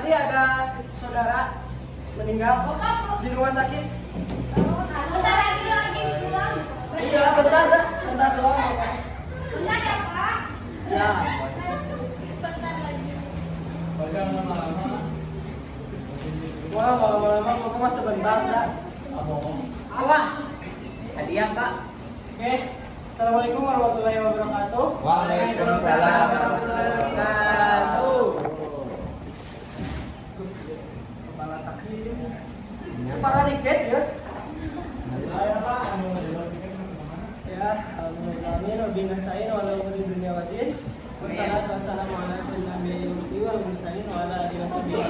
tadi ada saudara meninggal di rumah sakit. Bentar lagi pulang. Iya, bentar doang. Bentar ya Pak. Ya. Bentar lagi. Wah, lama-lama mau cuma sebentar, dah. Apa? Hadiah Pak. Oke. Assalamualaikum warahmatullahi wabarakatuh. Waalaikumsalam. Wabarakatuh. Kepala kaki. Kepala dikit ya. Ya, alhamdulillah, wabillahi nasta'in wa la umuri dunya wa din. Wassalatu wassalamu ala asyrofil wal mursalin wa ala alihi washabihi.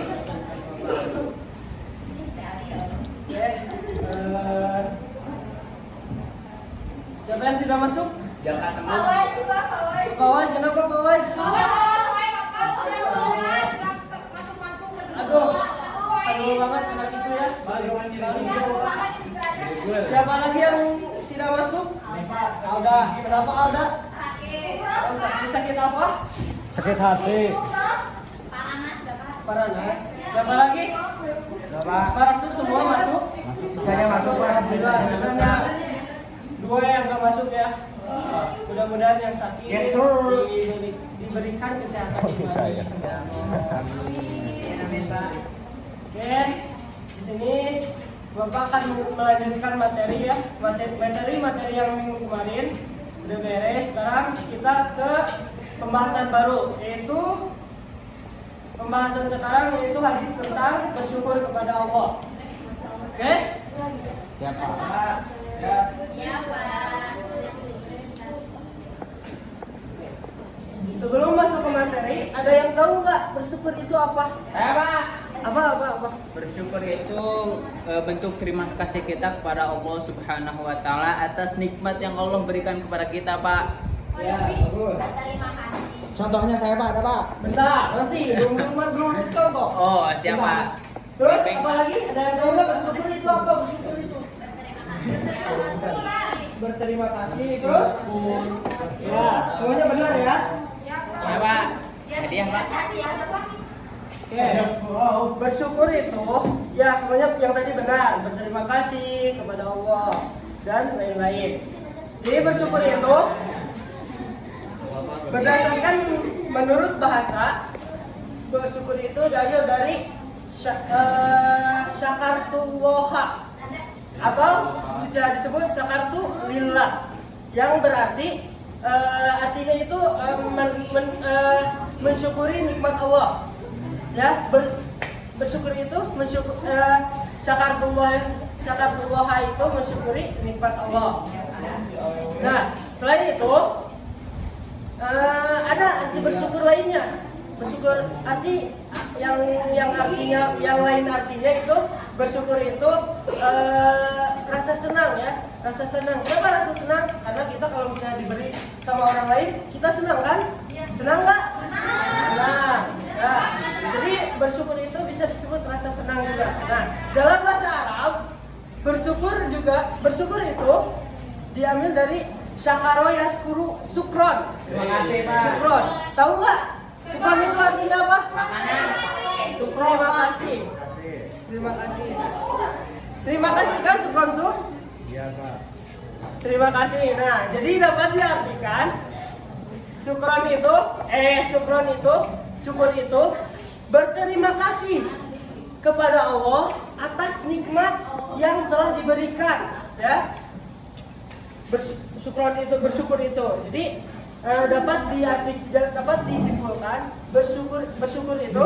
Siapa yang tidak masuk? Jaka sama. Pawai coba pawai. Pawai, kenapa pawai? Pawai soalnya Bapak udah sholat, nggak masuk-masuk. Aduh banget anak itu ya. Siapa lagi yang tidak masuk? Alda. Kenapa Alda? Oh, sakit apa? Sakit hati. Panas Bapak. Paranas. Siapa lagi? Masuk semua masuk. Masuk sisanya masuk Pak. Alhamdulillah. Dua yang nggak masuk ya. Mudah-mudahan yang sakit Yes, sir. diberikan kesehatan kembali. Saya. Amin Pak. Oke, di sini Bapak akan melanjutkan materi ya, materi yang minggu kemarin udah beres. Sekarang kita ke pembahasan baru, yaitu pembahasan sekarang yaitu hadis tentang bersyukur kepada Allah. Oke? Ya Pak. Ya. Ya Pak. Sebelum masuk ke materi, ada yang tahu nggak bersyukur itu apa? Pak. Apa? Bersyukur itu bentuk terima kasih kita kepada Allah Subhanahu wa taala atas nikmat yang Allah berikan kepada kita, Pak. Ya, bagus. Terima kasih. Contohnya saya Pak, ada Pak. Bentar, nanti belum contoh. Oh, siap, Pak. Terus apa lagi? Ada yang tahu nggak bersyukur itu apa? Bersyukur itu berterima kasih. Terus? Ya, semuanya benar ya. Ya, Pak. Hadiah, Pak. Oke. Bersyukur itu ya semuanya yang tadi benar. Berterima kasih kepada Allah dan lain-lain. Jadi bersyukur itu berdasarkan menurut bahasa, bersyukur itu diambil dari syakartullah atau bisa disebut syakartu lillah, yang berarti artinya itu mensyukuri nikmat Allah. Ya, bersyukur itu syakartullah itu mensyukuri nikmat Allah. Nah, selain itu ada arti bersyukur lainnya. Bersyukur arti yang artinya yang lain artinya itu bersyukur itu rasa senang ya, rasa senang. Kenapa rasa senang? Karena kita kalau misalnya diberi sama orang lain, kita senang kan? Senang nggak? Senang. Nah, jadi bersyukur itu bisa disebut rasa senang juga. Nah, dalam bahasa Arab bersyukur itu diambil dari syakaro yaskuru sukron. Terima kasih, Pak. Sukron. Tahu nggak? Sukron itu artinya apa? Makanan. Terima kasih. Terima kasih. Terima kasih kan sukron tuh? Iya Pak. Terima kasih. Nah, jadi dapat diartikan syukur itu berterima kasih kepada Allah atas nikmat yang telah diberikan, ya. Bersyukur itu. Jadi dapat disimpulkan bersyukur itu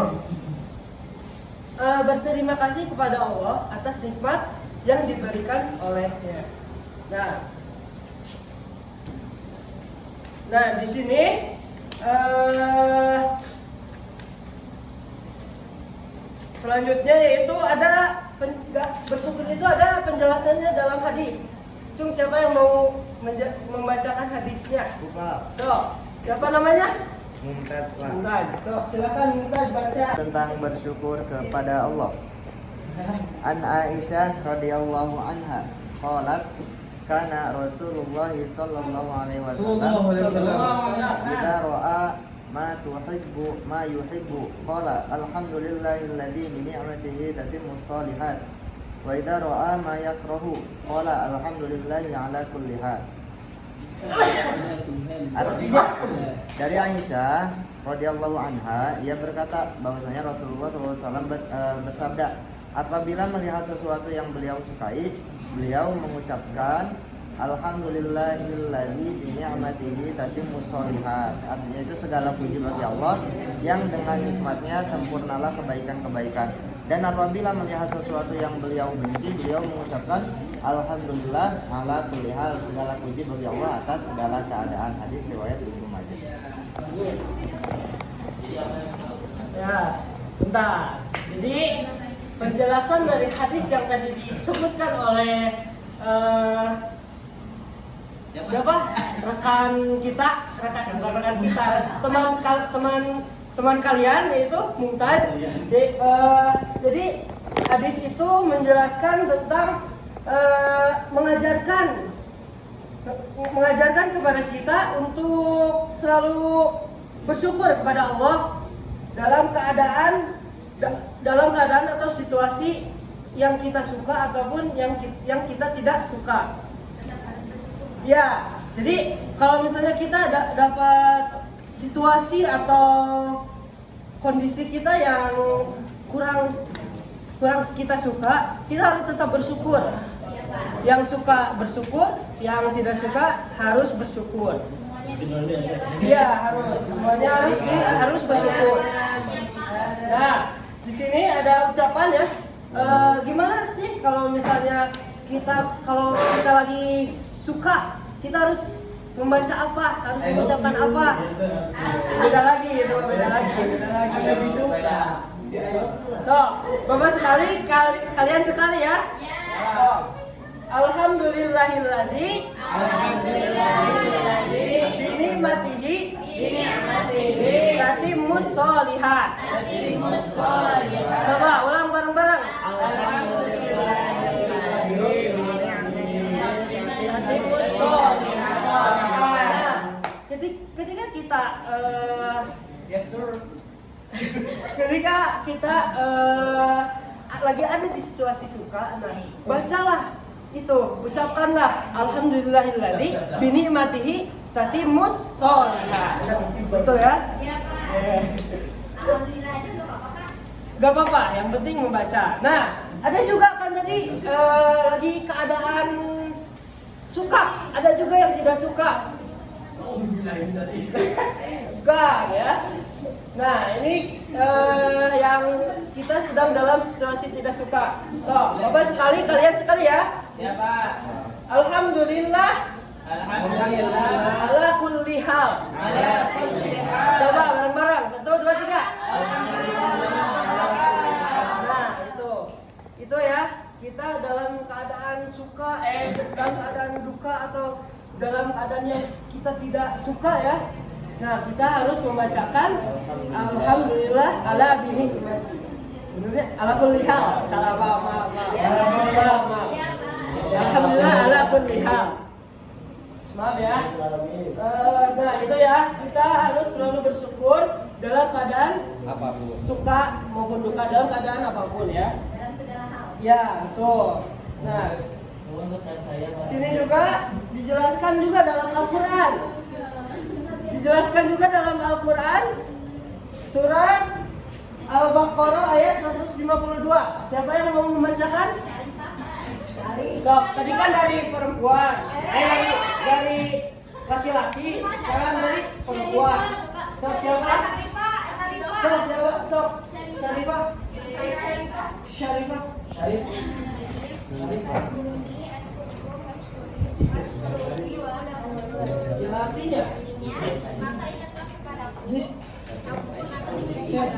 berterima kasih kepada Allah atas nikmat yang diberikan olehnya. Nah di sini selanjutnya yaitu ada bersyukur itu ada penjelasannya dalam hadis. Cung, siapa yang mau membacakan hadisnya? Pak. So, siapa namanya? Mumtaz Pak. Mumtaz. So, silakan Mumtaz baca. Tentang bersyukur kepada Allah. An Aisyah radhiyallahu anha qalat kana Rasulullah sallallahu alaihi wasallam idza ra'a ma yuhibbu qala alhamdulillahilladzi bi ni'matihi tatimmus shalihat wa idza ra'a ma yakrahu qala alhamdulillahi ala kulli hal. Artinya dari Aisyah radhiyallahu anha, ia berkata bahwasanya Rasulullah SAW bersabda, apabila melihat sesuatu yang beliau sukai, beliau mengucapkan alhamdulillahilladzi bi ni'matihi tatimmus shalihat. Artinya itu segala puji bagi Allah yang dengan nikmatnya sempurnalah kebaikan-kebaikan. Dan apabila melihat sesuatu yang beliau benci, beliau mengucapkan alhamdulillah ala kulli hal, segala puji bagi Allah atas segala keadaan. Hadis riwayat Ibnu Majah. Ya, bentar. Jadi penjelasan dari hadis yang tadi disebutkan oleh siapa? Rekan kita, teman kalian, yaitu Mumtaz. Jadi hadis itu menjelaskan tentang mengajarkan kepada kita untuk selalu bersyukur kepada Allah dalam keadaan atau situasi yang kita suka ataupun yang kita tidak suka. Ya, jadi kalau misalnya kita dapat situasi atau kondisi kita yang kurang kita suka, kita harus tetap bersyukur. Yang suka bersyukur, yang tidak suka harus bersyukur. Iya, semuanya harus bersyukur. Nah, di sini ada ucapan ya. Gimana sih kalau misalnya kalau kita lagi suka, kita harus membaca apa? Harus mengucapkan apa? Beda lagi. Lebih suka. So, Bapak sekali, kalian sekali ya. Alhamdulillahilladzi binikmatihi tatimmus shalihat. Coba ulang bareng-bareng. Tatimmus shalihat. Ketika kita lagi ada di situasi suka, nah bacalah itu, ucapkanlah alhamdulillahilladzi binikmatihi tatimmus shalihat. Betul ya? Alhamdulillah itu enggak apa-apa, Kak. Gak apa-apa, yang penting membaca. Nah, ada juga kan tadi lagi keadaan suka, ada juga yang tidak suka. Enggak ya. Nah, ini yang kita sedang dalam situasi tidak suka. So, Bapak sekali, kalian sekali ya. Siapa? Alhamdulillah ala kulli hal. Coba bareng-bareng. 1, 2, 3. Nah, itu ya. Kita dalam keadaan suka, dalam keadaan duka atau dalam keadaan yang kita tidak suka ya. Nah, kita harus membacakan alhamdulillah ala binikmati. Benar ala kulli hal. Salah, maaf. Alhamdulillah ala kulli hal. Maaf ya. Nah, itu ya. Kita harus selalu bersyukur dalam keadaan Apapun. suka maupun duka, dalam keadaan apapun ya. Dalam segala hal. Ya, betul. Nah, sini juga dijelaskan juga dalam Al-Quran. Surat Al-Baqarah ayat 152. Siapa yang mau membacakan? So, tadi kan dari perempuan, dari laki-laki, sekarang dari perempuan. So, siapa? Syarifah. Yang artinya Jis. Chat.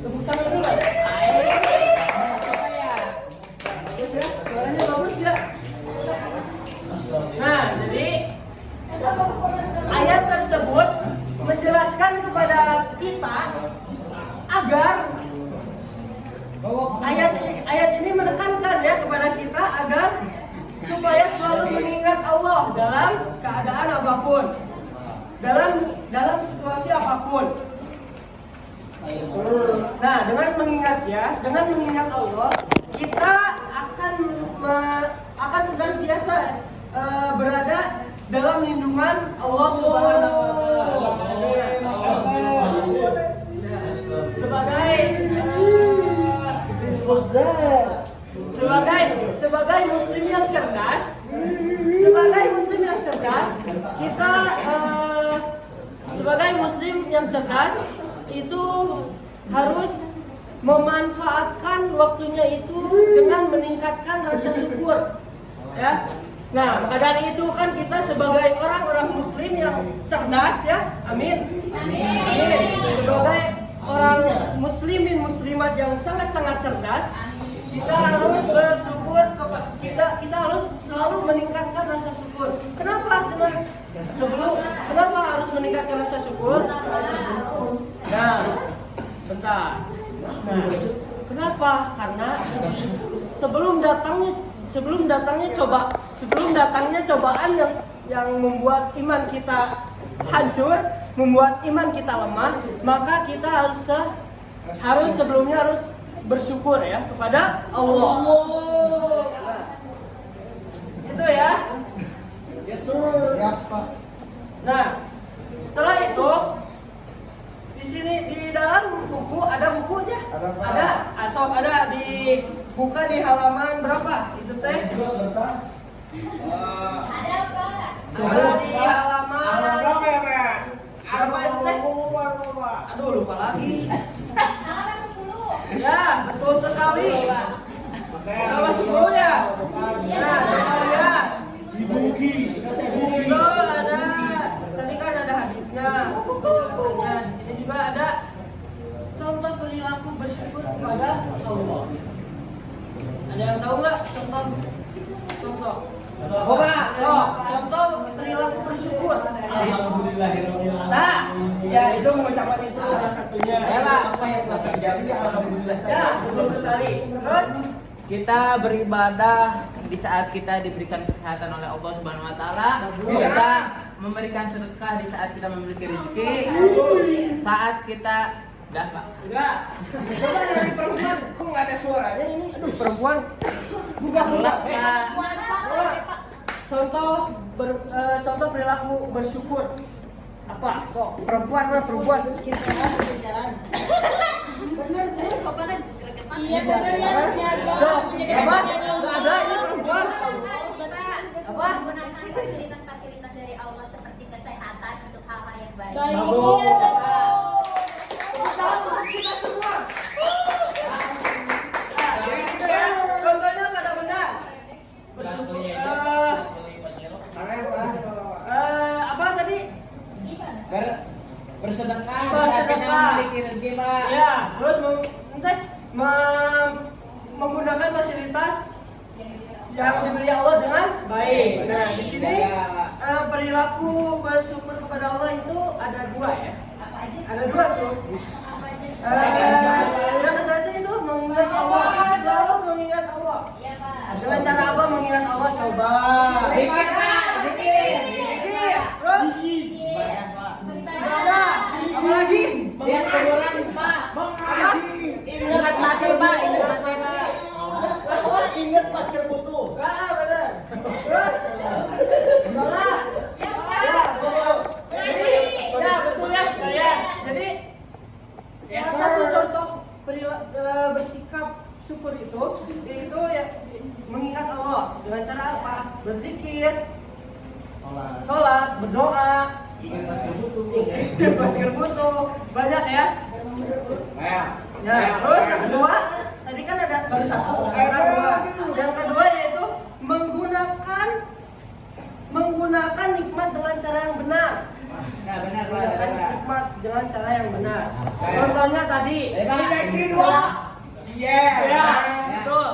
Tepuk tangan dulu. Bagus ya, suaranya bagus ya. Nah, jadi ayat tersebut menjelaskan kepada kita agar ayat ini menekankan ya kepada kita agar supaya selalu mengingat Allah dalam keadaan apapun, dalam situasi apapun. Nah, dengan mengingat Allah, kita akan senantiasa berada dalam lindungan Allah Subhanahu wa Ta'ala. Sebagai muslim yang cerdas, kita sebagai muslim yang cerdas itu harus memanfaatkan waktunya itu dengan meningkatkan rasa syukur, ya. Nah, maka dari itu kan kita sebagai orang-orang muslim yang cerdas, ya, amin. Sebagai orang muslimin muslimat yang sangat-sangat cerdas, kita harus bersyukur, kita harus selalu meningkatkan rasa syukur. Kenapa harus meningkatkan rasa syukur? Nah, bentar. Nah, kenapa? Karena sebelum datangnya cobaan yang membuat iman kita hancur, membuat iman kita lemah, maka kita harus sebelumnya bersyukur, ya, kepada Allah. Nah, itu ya. Nah, setelah itu di sini di dalam buku ada bukunya. Ada dibuka di halaman berapa? Itu teh? Ada apa? Ada di halaman berapa itu teh? Aduh, lupa lagi. Halaman 10. Ya, betul sekali. Halaman 10 ya. Nah, coba lihat. Di situ ada, tadi kan ada hadisnya, penjelasannya. Di sini juga ada contoh perilaku bersyukur kepada Allah. Ada yang tahu nggak contoh? Contoh perilaku bersyukur. Alhamdulillahirobbilalamin. Nah, ya itu mengucapkan itu salah satunya. Apa yang telah terjadi? Alhamdulillah. Ya, betul sekali. Terus Kita beribadah di saat kita diberikan kesehatan oleh Allah Subhanahu wa Ta'ala. Kita memberikan sedekah di saat kita memiliki rezeki. Saat kita Pak. enggak. Coba dari perempuan, kok nggak ada suaranya ini? Aduh, perempuan. Bukan. Contoh perilaku bersyukur. Apa? Sok, perempuan. Iya benar ya. Sok, apa? Enggak ada ini perempuan. Apa? Menggunakan fasilitas dari Allah seperti kesehatan untuk hal-hal yang baik. Kita semua. Nah, jadi gitu ya. Contohnya pada benar. Bersyukur. Apa tadi? Bersedekah Bersedekah. saat kita memiliki rezeki, Pak. Ya, terus menggunakan fasilitas yang diberi Allah dengan baik. Nah, di sini perilaku bersyukur kepada Allah itu ada dua, ya. Ada dua tuh. Yang satu itu mengingat Allah, selalu mengingat Allah. Iya, Pak. Dengan cara apa mengingat Allah? Coba. Zikir, Pak. Zikir. Terus Iya. ibadah. Apa lagi? Lihat kuburan, Pak. Ingat mati, Pak. Ingat mati, Pak. Ingat masker butuh. Benar. Terus sholat. Ya, betul. Ya, betul ya. Jadi salah satu contoh bersikap syukur itu ya mengingat Allah dengan cara apa? Berzikir, sholat, berdoa, Ingat masker butuh. masker butuh, banyak ya. Ya, terus yang kedua, tadi kan ada baru satu, yang kedua yaitu menggunakan nikmat dengan cara yang benar. Nah, benar, Pak. Menggunakan nikmat dengan cara yang benar. Contohnya tadi. Iya. Ya, betul.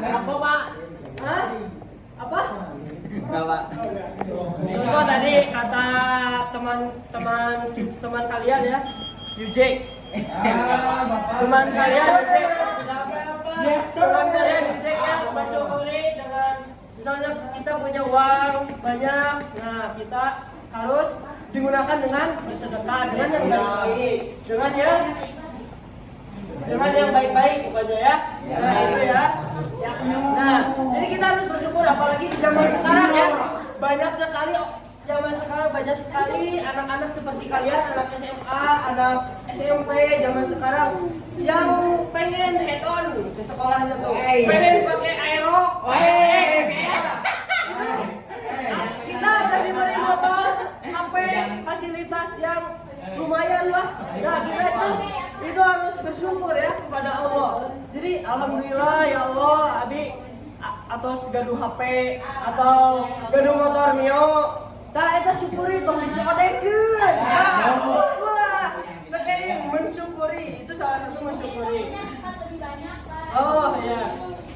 Apa, Pak? Hah? Apa? Enggak, Pak. Contoh tadi kata teman kalian ya, Yujek. Teman kalian Yujek. Teman kalian Yujek ya bersyukuri dengan Misalnya kita punya uang banyak, nah kita harus digunakan dengan bersedekah, dengan yang baik-baik, dengan yang baik-baik pokoknya ya. Nah itu ya. Nah jadi kita harus bersyukur, apalagi di zaman sekarang ya, banyak sekali anak-anak seperti kalian, anak SMA, anak SMP zaman sekarang yang pengen head on ke sekolahnya tuh, pengen pakai aerok, kita ada diberi motor, HP, fasilitas yang lumayan lah. Nah kita itu harus bersyukur ya kepada Allah. Jadi alhamdulillah ya Allah, abi atau gaduh HP atau gaduh motor mio, tak eta syukuri tong dicodekeun. Nah, ulah tekeh mensyukuri, itu salah satu mensyukuri. Oh ya,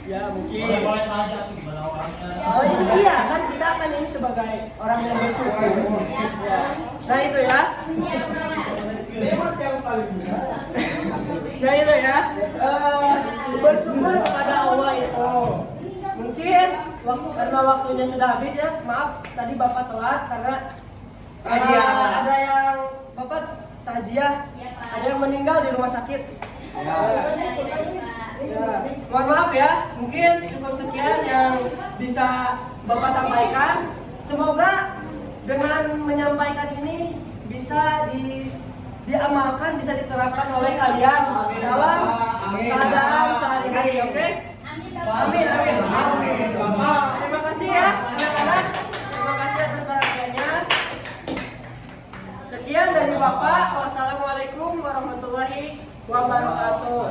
ya mungkin. Boleh saja sih gimana orangnya. Oh iya kan kita akan ini sebagai orang yang bersyukur. Ya. Nah itu ya. Lewat yang paling besar. Nah itu ya. Bersyukur kepada Allah itu. Mungkin karena waktunya sudah habis ya. Maaf tadi Bapak telat karena ada yang Bapak takziah, ada yang meninggal di rumah sakit. Ya, mohon maaf ya, mungkin cukup sekian yang bisa Bapak sampaikan. Semoga dengan menyampaikan ini bisa diamalkan, bisa diterapkan oleh kalian dalam keadaan sehari-hari, oke? Amin, amin. Terima kasih ya anak-anak, terima kasih atas perhatiannya. Sekian dari Bapak. Wassalamualaikum warahmatullahi wabarakatuh.